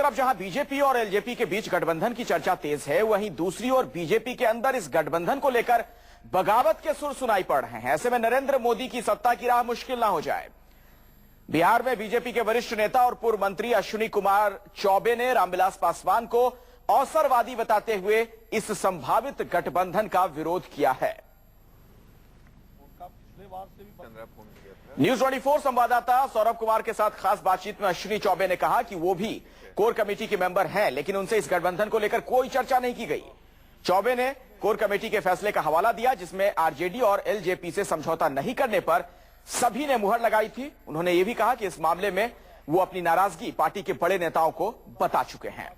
तरफ जहां बीजेपी और एलजेपी के बीच गठबंधन की चर्चा तेज है, वहीं दूसरी ओर बीजेपी के अंदर इस गठबंधन को लेकर बगावत के सुर सुनाई पड़ रहे हैं। ऐसे में नरेंद्र मोदी की सत्ता की राह मुश्किल ना हो जाए। बिहार में बीजेपी के वरिष्ठ नेता और पूर्व मंत्री अश्विनी कुमार चौबे ने रामविलास पासवान को अवसरवादी बताते हुए इस संभावित गठबंधन का विरोध किया है। न्यूज 24 संवाददाता सौरभ कुमार के साथ खास बातचीत में अश्विनी चौबे ने कहा कि वो भी कोर कमेटी के मेंबर हैं, लेकिन उनसे इस गठबंधन को लेकर कोई चर्चा नहीं की गई। चौबे ने कोर कमेटी के फैसले का हवाला दिया, जिसमें आरजेडी और एलजेपी से समझौता नहीं करने पर सभी ने मुहर लगाई थी। उन्होंने ये भी कहा कि इस मामले में वो अपनी नाराजगी पार्टी के बड़े नेताओं को बता चुके हैं।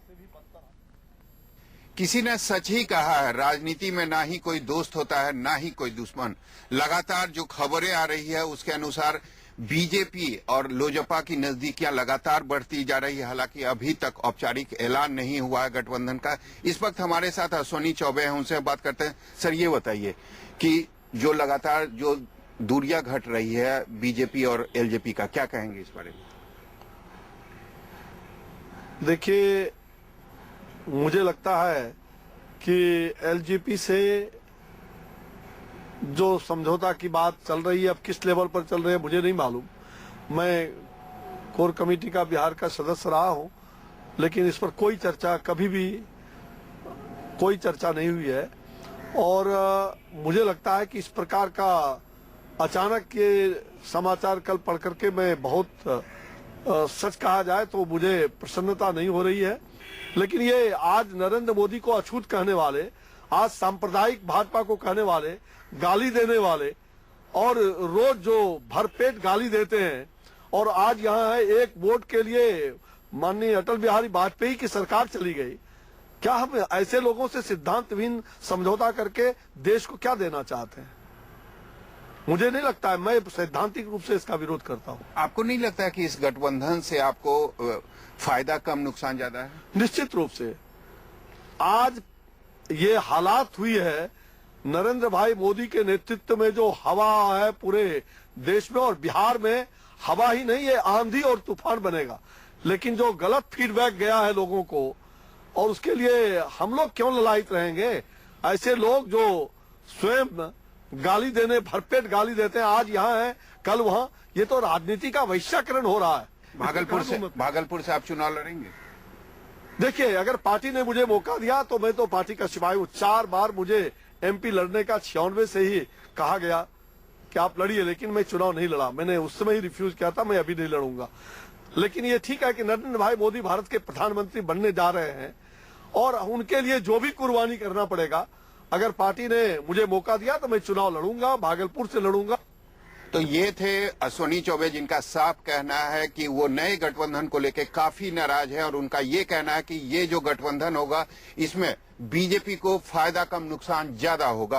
किसी ने सच ही कहा है, राजनीति में ना ही कोई दोस्त होता है ना ही कोई दुश्मन। लगातार जो खबरें आ रही है उसके अनुसार बीजेपी और लोजपा की नजदीकियां लगातार बढ़ती जा रही है। हालांकि अभी तक औपचारिक ऐलान नहीं हुआ है गठबंधन का। इस वक्त हमारे साथ अश्विनी चौबे हैं, उनसे बात करते हैं। सर, ये बताइए कि जो लगातार जो दूरियां घट रही है बीजेपी और एलजेपी का, क्या कहेंगे इस बारे में? देखिए, मुझे लगता है कि एलजेपी से जो समझौता की बात चल रही है, अब किस लेवल पर चल रही है मुझे नहीं मालूम। मैं कोर कमेटी का बिहार का सदस्य रहा हूं, लेकिन इस पर कोई चर्चा कभी भी कोई चर्चा नहीं हुई है। और मुझे लगता है कि इस प्रकार का अचानक ये समाचार कल पढ़ करके मैं बहुत सच कहा जाए तो मुझे प्रसन्नता नहीं हो रही है। लेकिन ये आज नरेंद्र मोदी को अछूत कहने वाले, आज सांप्रदायिक भाजपा को कहने वाले, गाली देने वाले और रोज जो भरपेट गाली देते हैं, और आज यहाँ है एक वोट के लिए माननीय अटल बिहारी वाजपेयी की सरकार चली गई। क्या हम ऐसे लोगों से सिद्धांतहीन समझौता करके देश को क्या देना चाहते हैं? मुझे नहीं लगता है। मैं सैद्धांतिक रूप से इसका विरोध करता हूं। आपको नहीं लगता है कि इस गठबंधन से आपको फायदा कम नुकसान ज्यादा है? निश्चित रूप से आज ये हालात हुई है, नरेंद्र भाई मोदी के नेतृत्व में जो हवा है पूरे देश में और बिहार में, हवा ही नहीं, ये आंधी और तूफान बनेगा। लेकिन जो गलत फीडबैक गया है लोगों को, और उसके लिए हम लोग क्यों ललायित रहेंगे? ऐसे लोग जो स्वयं गाली देने, भरपेट गाली देते हैं, आज यहाँ है कल वहाँ, ये तो राजनीति का वैश्याकरण हो रहा है। भागलपुर से आप चुनाव लड़ेंगे? देखिए, अगर पार्टी ने मुझे मौका दिया तो मैं तो पार्टी का सिपाही हूँ। 4 बार मुझे एमपी लड़ने का 96 से ही कहा गया कि आप लड़िए, लेकिन मैं चुनाव नहीं लड़ा। मैंने उस समय ही रिफ्यूज किया था, मैं अभी नहीं लड़ूंगा। लेकिन ये ठीक है कि नरेंद्र भाई मोदी भारत के प्रधानमंत्री बनने जा रहे हैं और उनके लिए जो भी कुर्बानी करना पड़ेगा, अगर पार्टी ने मुझे मौका दिया तो मैं चुनाव लड़ूंगा, भागलपुर से लड़ूंगा। तो ये थे अश्विनी चौबे, जिनका साफ कहना है कि वो नए गठबंधन को लेकर काफी नाराज है और उनका ये कहना है कि ये जो गठबंधन होगा इसमें बीजेपी को फायदा कम नुकसान ज्यादा होगा।